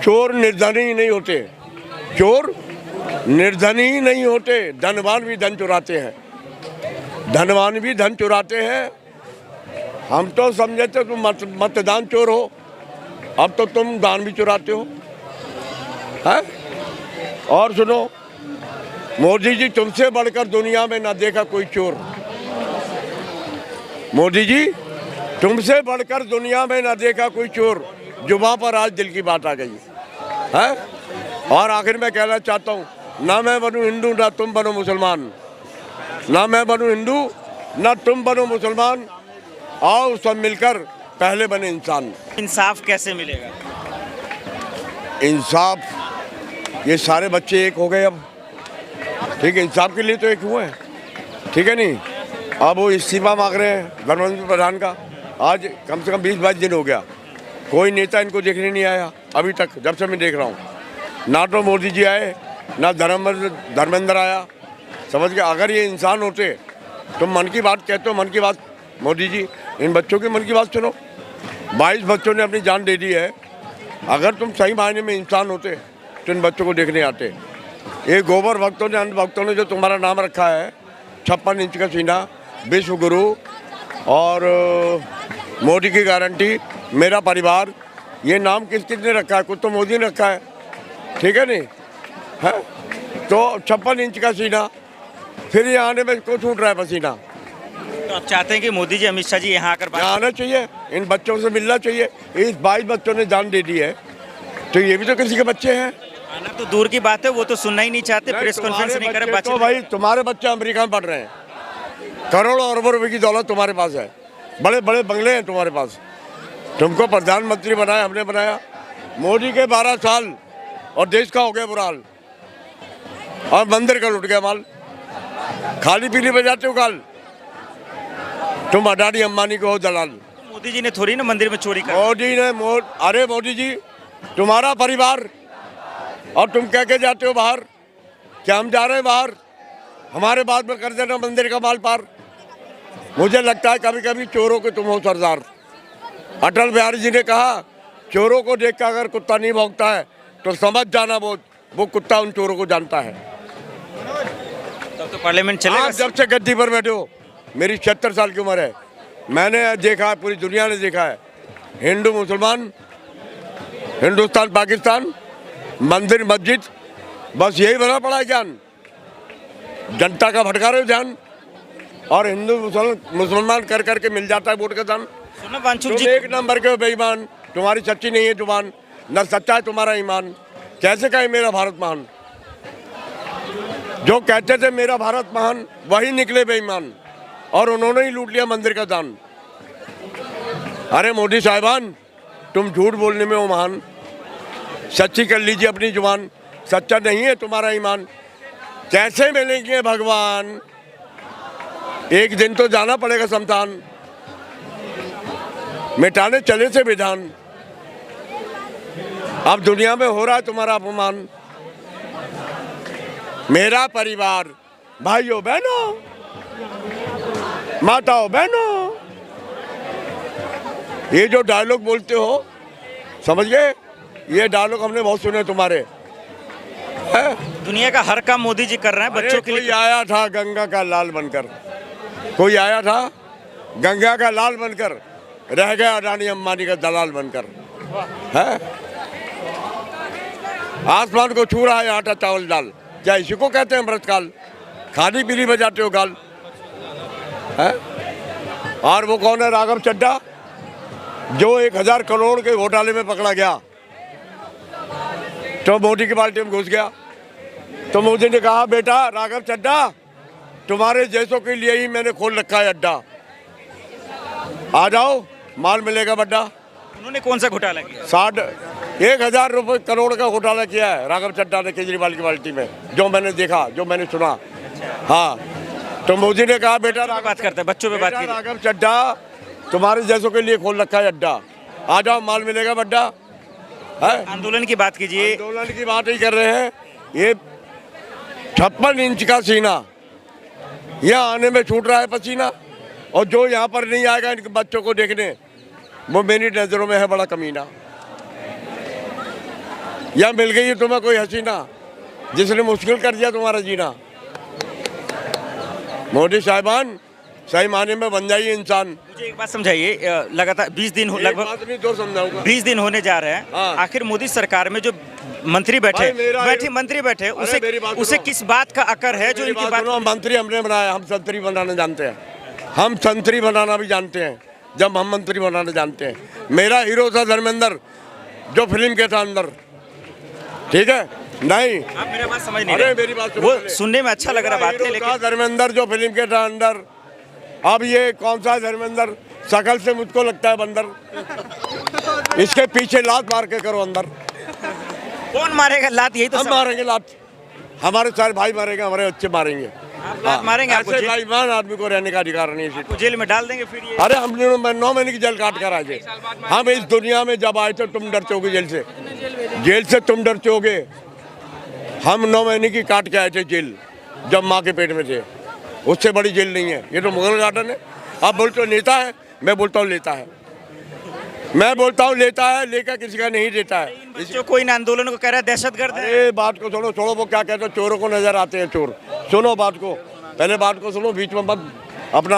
चोर निर्धनी ही नहीं होते, चोर निर्धनी ही नहीं होते, धनवान भी धन चुराते हैं, धनवान भी धन चुराते हैं। हम तो समझे थे तुम मतदान चोर हो, अब तो तुम दान भी चुराते हो, है? और सुनो, मोदी जी तुमसे बढ़कर दुनिया में ना देखा कोई चोर। मोदी जी तुमसे बढ़कर दुनिया में ना देखा कोई चोर। जुबान पर आज दिल की बात आ गई है। और आखिर में कहना चाहता हूँ, ना मैं बनूँ हिंदू ना तुम बनो मुसलमान, ना मैं बनूँ हिंदू ना तुम बनो मुसलमान, आओ सब मिलकर पहले बने इंसान। इंसाफ कैसे मिलेगा? इंसाफ, ये सारे बच्चे एक हो गए अब, ठीक है, इंसाफ के लिए तो एक हुए हैं, ठीक है नहीं। अब वो इस्तीफा मांग रहे हैं धर्मेंद्र प्रधान का, आज कम से कम 20-22 दिन हो गया, कोई नेता इनको देखने नहीं आया अभी तक, जब से मैं देख रहा हूँ। ना तो मोदी जी आए, ना धर्मेंद्र आया, समझ गए। अगर ये इंसान होते तो मन की बात कहते हो, मन की बात, मोदी जी इन बच्चों की मन की बात सुनो। 22 बच्चों ने अपनी जान दे दी है, अगर तुम सही मायने में इंसान होते तो इन बच्चों को देखने आते। ये गोबर भक्तों ने, अंध भक्तों ने जो तुम्हारा नाम रखा है, 56 इंच का सीना, विश्व गुरु और मोदी की गारंटी, मेरा परिवार, ये नाम किसने रखा है? कुछ तो मोदी ने रखा है, ठीक है नहीं है। तो 56 इंच का सीना, फिर ये आने में क्यों छूट रहा है पसीना? तो आप चाहते हैं कि मोदी जी, अमित शाह जी यहाँ आकर बात आना चाहिए, इन बच्चों से मिलना चाहिए। इस 22 बच्चों ने जान दे दी है, तो ये भी तो किसी के बच्चे हैं। आना तो दूर की बात है, वो तो सुनना ही नहीं चाहते, प्रेस कॉन्फ्रेंस नहीं करे बात। तो भाई तुम्हारे बच्चे अमेरिका में पढ़ रहे हैं, करोड़ों अरबों रुपए की दौलत तुम्हारे पास है, बड़े बड़े बंगले हैं तुम्हारे पास, तुमको प्रधानमंत्री बनाया हमने बनाया। मोदी के 12 साल और देश का हो गया बुरा हाल, और मंदिर का लुट गया माल, खाली पीली बजाते हो काल। तुम अडानी अंबानी को हो दलाल। मोदी जी ने थोड़ी ना मंदिर में चोरी कर। मोदी ने अरे मोदी जी, तुम्हारा परिवार, और तुम कह के जाते हो बाहर कि हम जा रहे हैं बाहर, हमारे बाद में कर देना मंदिर का माल पार। मुझे लगता है कभी कभी चोरों के तुम हो सरदार। अटल बिहारी जी ने कहा, चोरों को देख कर अगर कुत्ता नहीं भौंकता है तो समझ जाना वो कुत्ता उन चोरों को जानता है। तब तो पार्लियामेंट चलेगा। आप जब से गद्दी पर बैठे हो, मेरी 76 साल की उम्र है, मैंने देखा है, पूरी दुनिया ने देखा है, हिंदू मुसलमान, हिंदुस्तान पाकिस्तान, मंदिर मस्जिद, बस यही बना पड़ा है ज्ञान। जनता का भटका रहे हो ध्यान, और हिंदू मुसलमान कर करके मिल जाता है वोट का दान। तुम जी एक नंबर के बेईमान, तुम्हारी सच्ची नहीं है जुबान, न सच्चा है तुम्हारा ईमान। कैसे कहे मेरा भारत महान? जो कहते थे मेरा भारत महान, वही निकले बेईमान, और उन्होंने ही लूट लिया मंदिर का दान। अरे मोदी साहिबान, तुम झूठ बोलने में हो महान, सच्ची कर लीजिए अपनी जुबान। सच्चा नहीं है तुम्हारा ईमान, कैसे मिलेंगे भगवान? एक दिन तो जाना पड़ेगा शमशान, मिटाने चले से विधान। अब दुनिया में हो रहा है तुम्हारा अपमान। मेरा परिवार, भाइयों बहनों, माताओं बहनों, ये जो डायलॉग बोलते हो, समझ गए, ये डायलॉग हमने बहुत सुने तुम्हारे, है? दुनिया का हर काम मोदी जी कर रहे हैं बच्चों के लिए। कोई आया था गंगा का लाल बनकर, कोई आया था गंगा का लाल बनकर, रह गया अडानी अंबानी का दलाल बनकर, है? आसमान को छू रहा है आटा चावल दाल, क्या इसी को कहते हैं अमृतकाल? खाली पीली बजाते हो गाल, है? और वो कौन है? राघव चड्ढा, जो 1000 करोड़ के घोटाले में पकड़ा गया, तो मोदी की पार्टी में घुस गया। तो मोदी ने कहा, बेटा राघव चड्ढा, तुम्हारे जैसों के लिए ही मैंने खोल रखा है अड्डा, आ जाओ माल मिलेगा बड्डा। उन्होंने कौन सा घोटाला किया? 1000 करोड़ का घोटाला किया है राघव चड्ढा ने केजरीवाल की पार्टी में, जो मैंने देखा, जो मैंने सुना। हाँ, तो मोदी ने कहा, बेटा बात करते हैं, बच्चों पे बात की। राघव चड्ढा, तुम्हारे जैसों के लिए खोल रखा है अड्डा, आ जाओ माल मिलेगा बड्डा, है? आंदोलन की बात कीजिए। आंदोलन की बात ही कर रहे हैं। ये 56 इंच का सीना, यहाँ आने में छूट रहा है पसीना, और जो यहाँ पर नहीं आएगा इन बच्चों को देखने, वो मेरी नज़रों में है बड़ा कमीना। या मिल गई है तुम्हें कोई हसीना जिसने मुश्किल कर दिया तुम्हारा जीना। मोदी साहिबान सही मायने में बन जाइए इंसान। मुझे एक बात समझाइए, लगातार 20 दिन लगभग बात नहीं तो समझाऊंगा। 20 दिन होने जा रहे हैं। हाँ। आखिर मोदी सरकार में जो मंत्री बैठे मंत्री बैठे मेरी बात उसे सुनो। किस बात का अकर है जो इनकी बात? मंत्री हमने बनाया, हम संतरी बनाना जानते हैं। हम संतरी बनाना भी जानते हैं जब हम मंत्री बनाना जानते हैं। मेरा हीरो था धर्मेंद्र जो फिल्म के था अंदर, ठीक है नहीं। आप मेरा बात समझ नहीं अरे रहे। मेरी बात सुनो वो पहले। सुनने में अच्छा लग रहा बात है, हीरो था लेकिन धर्मेंद्र जो फिल्म के था अंदर। अब ये कौन सा धर्मेंद्र? शकल से मुझको लगता है बंदर। इसके पीछे लात मार के करो अंदर। कौन मारेगा लात? यही तो हम सवाल। मारेंगे लात, हमारे सारे भाई मारेंगे, हमारे बच्चे मारेंगे। आप लात मारेंगे? आपको ऐसे जेल- बेईमान आदमी को रहने का अधिकार नहीं है इसी। आपको जेल में डाल देंगे फिर ये? अरे हम 9 महीने की जेल काट कर आए थे। हम इस दुनिया में जब आए थे तुम डरते होगे जेल से तुम डरते होगे। हम 9 महीने की काट के आए थे जेल जब माँ के पेट में थे। उससे बड़ी जेल नहीं है, ये तो मुगल गार्डन है। आप बोलते हो नेता है, मैं बोलता हूँ लेता है। मैं बोलता हूँ लेता है, लेकर किसी का नहीं देता है। जो कोई इन आंदोलन को कह रहा है दहशतगर्द है। अरे बात को छोड़ो, छोड़ो वो क्या कहते हैं, चोरों को नजर आते हैं चोर। सुनो बात को, पहले बात को सुनो, बीच में मत अपना